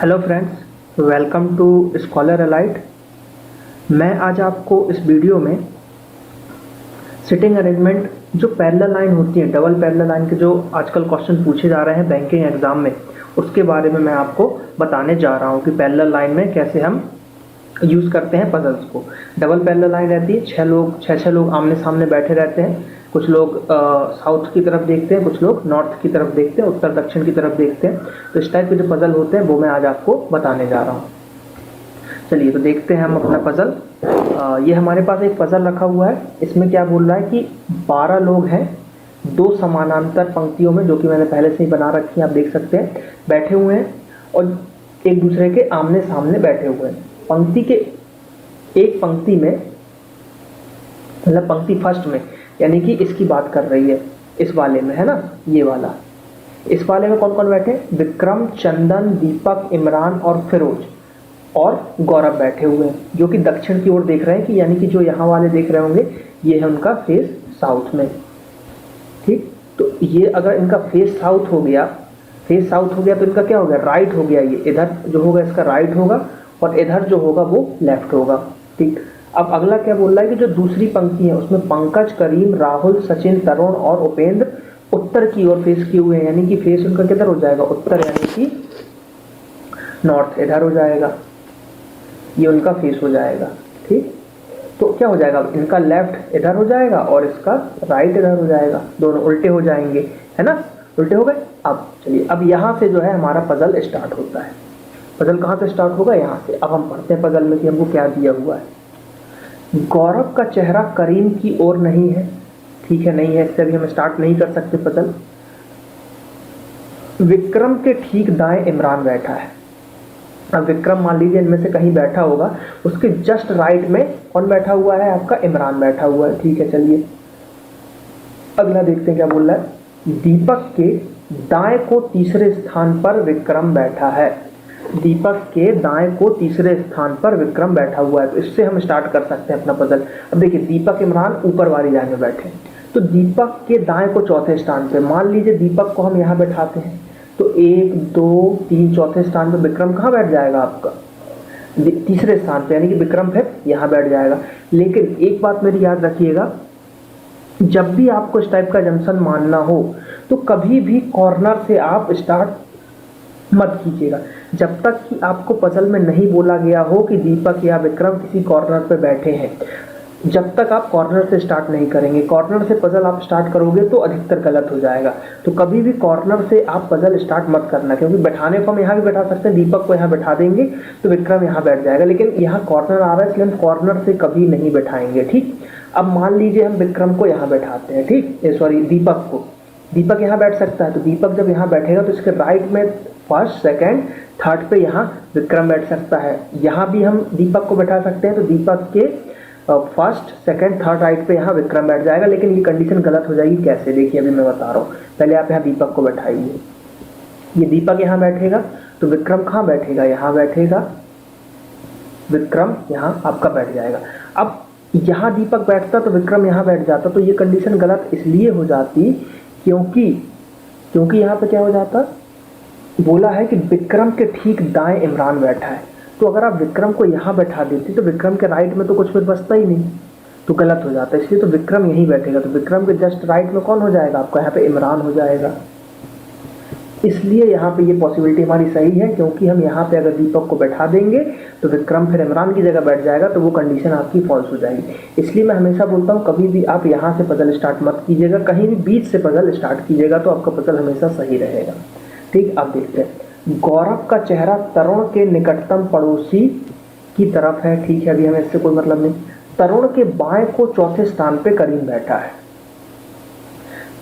Hello friends, welcome to scholar alight. मैं आज आपको इस वीडियो में सिटिंग अरेंजमेंट जो पैरेलल लाइन होती है, डबल पैरेलल लाइन के जो आजकल क्वेश्चन पूछे जा रहे हैं बैंकिंग एग्जाम में, उसके बारे में मैं आपको बताने जा रहा हूं कि पैरेलल लाइन में कैसे हम यूज़ करते हैं पजल्स को। डबल पैरेलल लाइन रहती है, छः लोग आमने सामने बैठे रहते हैं। कुछ लोग साउथ की तरफ देखते हैं, कुछ लोग नॉर्थ की तरफ देखते हैं, उत्तर दक्षिण की तरफ देखते हैं। तो इस टाइप के जो पजल होते हैं वो मैं आज आपको बताने जा रहा हूँ। चलिए तो देखते हैं हम अपना पजल। ये हमारे पास एक पजल रखा हुआ है। इसमें क्या बोल रहा है कि 12 लोग हैं दो समानांतर पंक्तियों में, जो कि मैंने पहले से ही बना रखी है, आप देख सकते हैं, बैठे हुए हैं और एक दूसरे के आमने सामने बैठे हुए हैं। पंक्ति के एक पंक्ति में, मतलब पंक्ति फर्स्ट में, यानी कि इसकी बात कर रही है, इस वाले में है ना, ये वाला। इस वाले में कौन कौन बैठे? विक्रम, चंदन, दीपक, इमरान और फिरोज और गौरव बैठे हुए हैं, जो कि दक्षिण की ओर देख रहे हैं, कि यानी कि जो यहाँ वाले देख रहे होंगे ये है उनका फेस साउथ में। ठीक, तो ये अगर इनका फेस साउथ हो गया, तो इनका क्या हो गया? राइट हो गया। ये इधर जो होगा इसका राइट होगा और इधर जो होगा वो लेफ्ट होगा। ठीक, अब अगला क्या बोल रहा है कि जो दूसरी पंक्ति है उसमें पंकज, करीम, राहुल, सचिन, तरुण और उपेंद्र उत्तर की ओर फेस किए हुए हैं, यानी कि फेस उनका किधर हो जाएगा? उत्तर, यानी कि नॉर्थ इधर हो जाएगा, ये उनका फेस हो जाएगा। ठीक, तो क्या हो जाएगा? इनका लेफ्ट इधर हो जाएगा और इसका राइट इधर हो जाएगा, दोनों उल्टे हो जाएंगे, है ना, उल्टे हो गए। अब चलिए, अब यहाँ से जो है हमारा पजल स्टार्ट होता है। पजल कहाँ से स्टार्ट होगा? यहाँ से। अब हम पढ़ते हैं पजल में कि हमको क्या दिया हुआ है। गौरव का चेहरा करीम की ओर नहीं है। ठीक है, नहीं है, इससे भी हम स्टार्ट नहीं कर सकते पजल। विक्रम के ठीक दाएं इमरान बैठा है। अब विक्रम मान लीजिए इनमें से कहीं बैठा होगा, उसके जस्ट राइट में कौन बैठा हुआ है? आपका इमरान बैठा हुआ है। ठीक है, चलिए अगला देखते हैं क्या बोल रहा है। दीपक के दाएं को तीसरे स्थान पर विक्रम बैठा है। दीपक के दाएं को तीसरे स्थान पर विक्रम बैठा हुआ है। तो इससे हम स्टार्ट कर सकते हैं अपना पजल। अब देखिए, दीपक, इमरान ऊपर वाली लाइन में बैठे, तो दीपक के दाएं को चौथे स्थान पे, मान लीजिए दीपक को हम यहाँ बैठाते हैं, तो 1 2 3 चौथे स्थान पे विक्रम कहाँ बैठ जाएगा? आपका तीसरे स्थान पे, यानी कि विक्रम फिर यहाँ बैठ जाएगा। लेकिन एक बात मेरी याद रखिएगा, जब भी आपको इस टाइप का जंक्शन मानना हो तो कभी भी कॉर्नर से आप स्टार्ट मत कीजिएगा, जब तक कि आपको पजल में नहीं बोला गया हो कि दीपक या विक्रम किसी कॉर्नर पे बैठे हैं। जब तक आप कॉर्नर से स्टार्ट नहीं करेंगे, कॉर्नर से पजल आप स्टार्ट करोगे तो अधिकतर गलत हो जाएगा। तो कभी भी कॉर्नर से आप पजल स्टार्ट मत करना, क्योंकि बैठाने को हम यहाँ भी बैठा सकते हैं, दीपक को यहाँ बैठा देंगे तो विक्रम यहाँ बैठ जाएगा, लेकिन यहाँ कॉर्नर आ रहा है इसलिए हम कॉर्नर से कभी नहीं बैठाएंगे। ठीक, अब मान लीजिए हम विक्रम को यहाँ बैठाते हैं, ठीक, सॉरी दीपक को, दीपक यहाँ बैठ सकता है, तो दीपक जब यहाँ बैठेगा तो इसके राइट में फर्स्ट, सेकंड, थर्ड पे यहाँ विक्रम बैठ सकता है। यहाँ भी हम दीपक को बैठा सकते हैं, तो दीपक के फर्स्ट, सेकंड, थर्ड राइट पे यहाँ विक्रम बैठ जाएगा। लेकिन ये कंडीशन गलत हो जाएगी। कैसे? देखिए अभी मैं बता रहा हूँ। पहले आप यहाँ दीपक को बैठाइए, ये दीपक यहाँ बैठेगा तो विक्रम कहाँ बैठेगा? यहाँ बैठेगा, विक्रम यहाँ आपका बैठ जाएगा। अब यहाँ दीपक बैठता तो विक्रम यहाँ बैठ जाता, तो ये कंडीशन गलत इसलिए हो जाती क्योंकि यहाँ पे क्या हो जाता, बोला है कि विक्रम के ठीक दाएं इमरान बैठा है। तो अगर आप विक्रम को यहाँ बैठा देते तो विक्रम के राइट में तो कुछ फिर बचता ही नहीं, तो गलत हो जाता है। इसलिए तो विक्रम यहीं बैठेगा, तो विक्रम के जस्ट राइट में कौन हो जाएगा? आपका यहाँ पे इमरान हो जाएगा। इसलिए यहाँ पे ये पॉसिबिलिटी हमारी सही है, क्योंकि हम यहाँ पे अगर दीपक को बैठा देंगे तो विक्रम फिर इमरान की जगह बैठ जाएगा, तो वो कंडीशन आपकी फॉल्स हो जाएगी। इसलिए मैं हमेशा बोलता हूँ कभी भी आप यहाँ से पजल स्टार्ट मत कीजिएगा, कहीं भी बीच से पजल स्टार्ट कीजिएगा तो आपका पजल हमेशा सही रहेगा। ठीक, अब देखते हैं। गौरव का चेहरा तरुण के निकटतम पड़ोसी की तरफ है। ठीक है, अभी हमें इससे कोई मतलब नहीं। तरुण के बाएं को चौथे स्थान पे करीम बैठा है।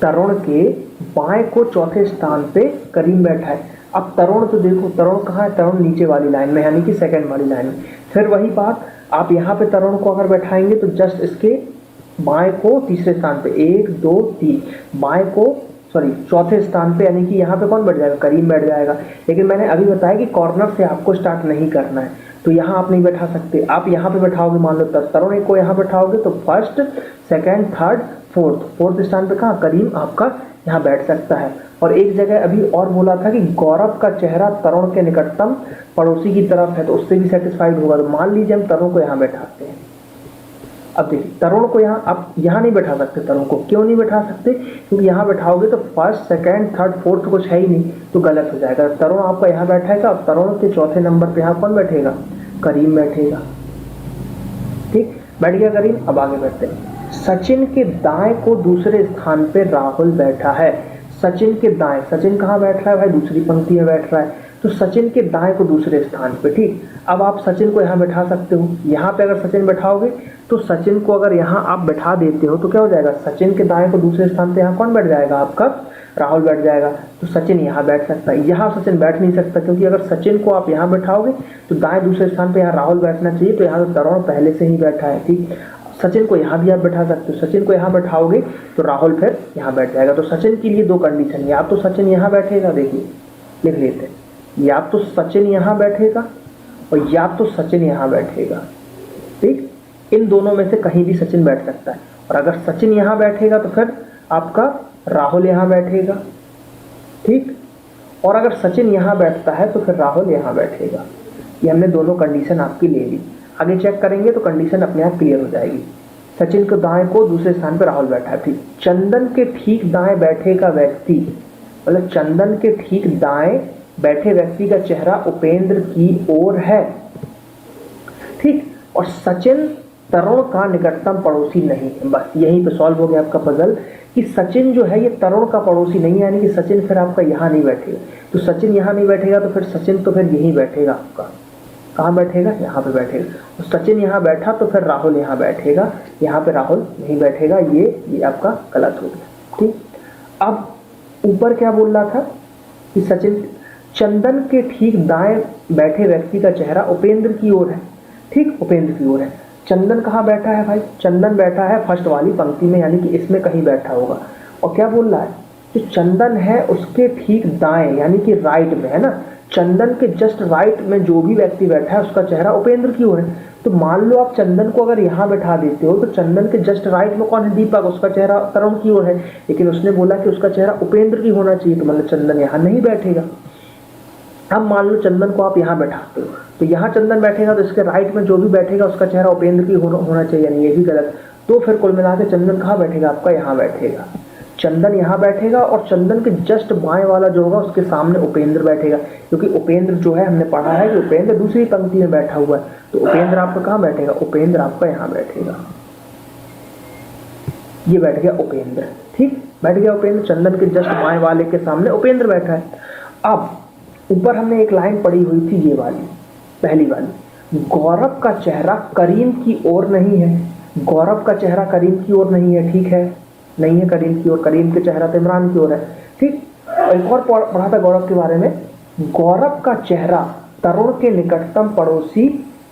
तरुण के बाएं को चौथे स्थान पे करीम बैठा है। अब तरुण तो देखो, तरुण कहाँ है? तरुण नीचे वाली लाइन में, यानी कि सेकंड वाली लाइन में। फिर वही बात, आप यहाँ पे तरुण को अगर बैठाएंगे तो जस्ट इसके बाएं को तीसरे स्थान पे, 1 2 3, बाएं को चौथे स्थान पे, यानी कि यहाँ पे कौन बैठ जाएगा? करीम बैठ जाएगा। लेकिन मैंने अभी बताया कि कॉर्नर से आपको स्टार्ट नहीं करना है। तो यहाँ आप नहीं बैठा सकते। आप यहाँ पे बैठाओगे, मान लो तरुण को यहाँ बैठाओगे तो फर्स्ट, सेकंड, थर्ड, फोर्थ स्थान पे कहाँ करीम आपका यहाँ बैठ सकता है। और एक जगह अभी और बोला था कि गौरव का चेहरा तरुण के निकटतम पड़ोसी की तरफ है, तो उससे भी सेटिस्फाइड होगा। तो मान लीजिए हम तरुण को यहाँ बैठाते हैं। अब देखिए तरुण को यहाँ, आप यहाँ नहीं बैठा सकते। तरुण को क्यों नहीं बैठा सकते? क्योंकि यहाँ बैठाओगे तो फर्स्ट, सेकंड, थर्ड, फोर्थ कुछ है ही नहीं, तो गलत हो जाएगा। तरुण आपका यहाँ बैठेगा और तरुण के चौथे नंबर पे यहाँ कौन बैठेगा? करीम बैठेगा। ठीक, बैठ गया करीम। अब आगे बढ़ते हैं। सचिन के दाएं को दूसरे स्थान पे राहुल बैठा है। सचिन के दाएं, सचिन कहाँ बैठ रहा है भाई? दूसरी पंक्ति में बैठ रहा है। तो सचिन के दाएं को दूसरे स्थान पे। ठीक, अब आप सचिन को यहाँ बैठा सकते हो। यहाँ पे अगर सचिन बैठाओगे तो सचिन को अगर यहाँ आप बैठा देते हो तो क्या हो जाएगा? सचिन के दाएं को दूसरे स्थान पे यहाँ कौन बैठ जाएगा? आपका राहुल बैठ जाएगा। तो सचिन यहाँ बैठ सकता है। यहाँ सचिन बैठ नहीं सकता, क्योंकि अगर सचिन को आप यहाँ बैठाओगे तो दाएं दूसरे स्थान पे यहाँ राहुल बैठना चाहिए, तो यहाँ तो तरुण पहले से ही बैठा है। ठीक, सचिन को यहाँ भी आप बैठा सकते हो। सचिन को यहाँ बैठाओगे तो राहुल फिर यहाँ बैठ जाएगा। तो सचिन के लिए दो कंडीशन, या तो सचिन यहाँ बैठेगा, देखिए लिख लेते हैं, या तो सचिन यहाँ बैठेगा और या तो सचिन यहाँ बैठेगा। ठीक, इन दोनों में से कहीं भी सचिन बैठ सकता है। और अगर सचिन यहाँ बैठेगा तो फिर आपका राहुल यहाँ बैठेगा। ठीक, और अगर सचिन यहाँ बैठता है तो फिर राहुल यहाँ बैठेगा। ये हमने दोनों कंडीशन आपकी ले ली। आगे चेक करेंगे तो कंडीशन अपने आप क्लियर हो जाएगी। सचिन के दाएं को दूसरे स्थान पर राहुल बैठा है। ठीक, चंदन के ठीक दाएं बैठेगा व्यक्ति, मतलब चंदन के ठीक दाएं बैठे व्यक्ति का चेहरा उपेंद्र की ओर है। ठीक, और सचिन तरुण का निकटतम पड़ोसी नहीं है। बस यहीं पे सॉल्व हो गया आपका पजल कि सचिन जो है ये तरुण का पड़ोसी नहीं है, यानी कि सचिन फिर आपका यहाँ नहीं बैठेगा। तो सचिन यहाँ नहीं बैठेगा तो फिर सचिन तो फिर यहीं बैठेगा आपका। कहाँ बैठेगा? यहाँ पे बैठेगा। तो सचिन यहाँ बैठा तो फिर राहुल यहाँ बैठेगा, यहाँ पे राहुल नहीं बैठेगा। ये आपका गलत हो गया। ठीक, अब ऊपर क्या बोल रहा था कि सचिन चंदन के ठीक दाएं बैठे व्यक्ति का चेहरा उपेंद्र की ओर है। ठीक, उपेंद्र की ओर है। चंदन कहाँ बैठा है भाई? चंदन बैठा है फर्स्ट वाली पंक्ति में, यानी कि इसमें कहीं बैठा होगा। और क्या बोल रहा है? जो चंदन है उसके ठीक दाएं, यानी कि राइट में है ना। चंदन के जस्ट राइट में जो भी व्यक्ति बैठा है उसका चेहरा उपेंद्र की ओर है। तो मान लो आप चंदन को अगर यहाँ बैठा देते हो तो चंदन के जस्ट राइट में कौन है? दीपक, उसका चेहरा तरुण की ओर है। लेकिन उसने बोला कि उसका चेहरा उपेंद्र की होना चाहिए, तो मतलब चंदन यहाँ नहीं बैठेगा। अब मान लो चंदन को आप यहाँ बैठाते हो तो यहाँ चंदन बैठेगा तो इसके राइट में जो भी बैठेगा उसका चेहरा उपेंद्र की होना चाहिए, यानी ये भी गलत। तो फिर कुल मिला के चंदन कहाँ बैठेगा? आपका यहाँ बैठेगा। चंदन यहाँ बैठेगा और चंदन के जस्ट बाएं वाला जो होगा उसके सामने उपेंद्र बैठेगा, क्योंकि उपेंद्र जो है हमने पढ़ा है कि उपेंद्र दूसरी पंक्ति में बैठा हुआ है। तो उपेंद्र आपका कहाँ बैठेगा? उपेंद्र आपका यहाँ बैठेगा। ये बैठ गया उपेंद्र। ठीक, बैठ गया उपेंद्र। चंदन के जस्ट बाएं वाले के सामने उपेंद्र बैठा है। अब ऊपर हमने एक लाइन पढ़ी हुई थी, ये वाली पहली वाली, गौरव का चेहरा करीम की ओर नहीं है। गौरव का चेहरा करीम की ओर नहीं है। ठीक है, नहीं है करीम की ओर। करीम के चेहरा तो इमरान की ओर है। ठीक, एक और पढ़ा था गौरव के बारे में, गौरव का चेहरा तरुण के निकटतम पड़ोसी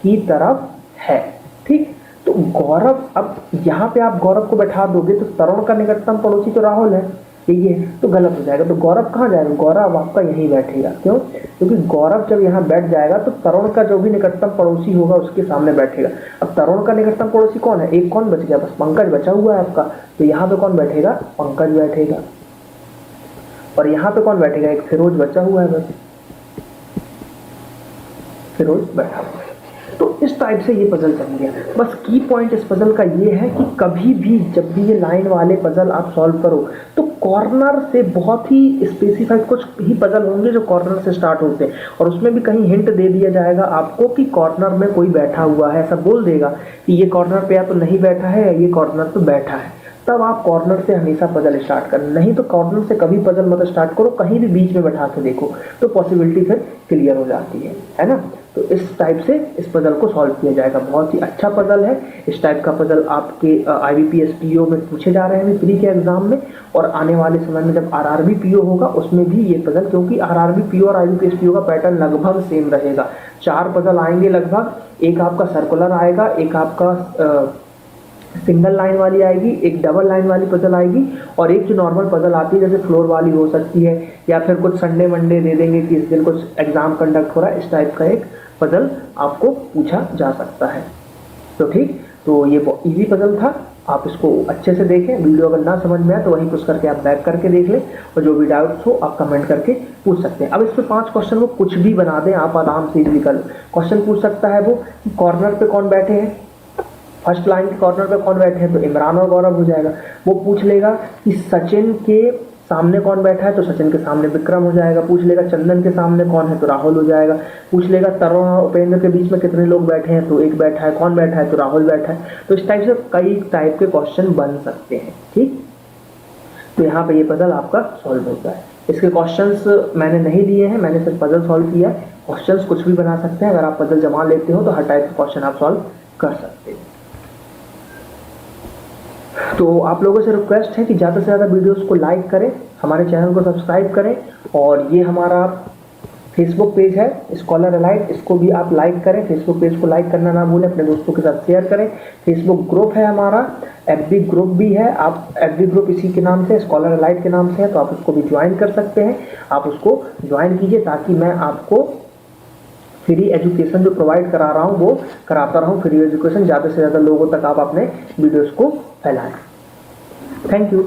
की तरफ है। ठीक, तो गौरव, अब यहाँ पे आप गौरव को बैठा दोगे तो तरुण का निकटतम पड़ोसी तो राहुल है, ये तो गलत हो जाएगा। तो गौरव कहाँ जाएगा? गौरव आपका यहीं बैठेगा। क्यों? क्योंकि गौरव जब यहाँ बैठ जाएगा तो तरुण का जो भी निकटतम पड़ोसी होगा उसके सामने बैठेगा। अब तरुण का निकटतम पड़ोसी कौन है? एक कौन बच गया? बस पंकज बचा हुआ है आपका। तो यहाँ पे कौन बैठेगा? पंकज बैठेगा। और यहाँ पे कौन बैठेगा? एक फिरोज बचा हुआ है, बस फिरोज बैठा हुआ है। तो इस टाइप से ये पजल बन गया। बस की पॉइंट इस पजल का ये है कि कभी भी जब भी ये लाइन वाले पजल आप सॉल्व करो तो कॉर्नर से बहुत ही स्पेसिफाइड कुछ ही पजल होंगे जो कॉर्नर से स्टार्ट होते हैं, और उसमें भी कहीं हिंट दे दिया जाएगा आपको कि कॉर्नर में कोई बैठा हुआ है। ऐसा बोल देगा कि ये कॉर्नर पे या तो नहीं बैठा है या ये कॉर्नर पे बैठा है, तब आप कॉर्नर से हमेशा पजल स्टार्ट करना। नहीं तो कॉर्नर से कभी पजल मत स्टार्ट करो, कहीं भी बीच में बैठा के देखो तो पॉसिबिलिटी फिर क्लियर हो जाती है ना। तो इस टाइप से इस पजल को सॉल्व किया जाएगा। बहुत ही अच्छा पजल है। इस टाइप का पजल आपके IBPS PO में पूछे जा रहे हैं प्री के एग्जाम में, और आने वाले समय में जब RRB PO होगा उसमें भी ये पजल, क्योंकि RRB PO और IBPS PO का पैटर्न लगभग सेम रहेगा। 4 पजल आएंगे लगभग, एक आपका सर्कुलर आएगा, एक आपका सिंगल लाइन वाली आएगी, एक डबल लाइन वाली पजल आएगी, और एक जो नॉर्मल पजल आती है जैसे फ्लोर वाली हो सकती है, या फिर कुछ संडे मंडे दे देंगे कि इस दिन कुछ एग्जाम कंडक्ट हो रहा है, इस टाइप का एक पजल आपको पूछा जा सकता है। तो ठीक, तो ये बहुत ईजी पजल था, आप इसको अच्छे से देखें। वीडियो अगर ना समझ में आए तो वहीं पुश करके आप बैक करके देख लें, और जो भी डाउट्स हो आप कमेंट करके पूछ सकते हैं। अब इस पे 5 क्वेश्चन वो कुछ भी बना दें, आप आराम से इजीली कर लो। क्वेश्चन पूछ सकता है वो कि कॉर्नर पे कौन बैठे हैं, फर्स्ट लाइन के कॉर्नर पे कौन बैठे हैं, तो इमरान और गौरव हो जाएगा। वो पूछ लेगा कि सचिन के सामने कौन बैठा है, तो सचिन के सामने विक्रम हो जाएगा। पूछ लेगा चंदन के सामने कौन है, तो राहुल हो जाएगा। पूछ लेगा तरुण और उपेंद्र के बीच में कितने लोग बैठे हैं, तो एक बैठा है। कौन बैठा है, तो राहुल बैठा है। तो इस टाइप से कई टाइप के क्वेश्चन बन सकते हैं। ठीक, तो यहाँ पे ये पजल आपका सॉल्व होता है। इसके क्वेश्चंस मैंने नहीं लिए हैं, मैंने सिर्फ पजल सॉल्व किया है। क्वेश्चंस कुछ भी बना सकते हैं, अगर आप पजल जमा लेते हो तो हर टाइप के क्वेश्चन आप सॉल्व कर सकते हैं। तो आप लोगों से रिक्वेस्ट है कि ज़्यादा से ज़्यादा वीडियोस को लाइक करें, हमारे चैनल को सब्सक्राइब करें, और ये हमारा फेसबुक पेज है स्कॉलर एलाइट, इसको भी आप लाइक करें। फेसबुक पेज को लाइक करना ना भूलें, अपने दोस्तों के साथ शेयर करें। फेसबुक ग्रुप है हमारा, एफबी ग्रुप भी है, आप एफबी ग्रुप इसी के नाम से, स्कॉलर एलाइट के नाम से है, तो आप उसको भी ज्वाइन कर सकते हैं। आप उसको ज्वाइन कीजिए ताकि मैं आपको फ्री एजुकेशन जो प्रोवाइड करा रहा हूँ वो कराता रहूँ। फ्री एजुकेशन ज़्यादा से ज़्यादा लोगों तक आप अपने वीडियोस को फैलाएं। Thank you.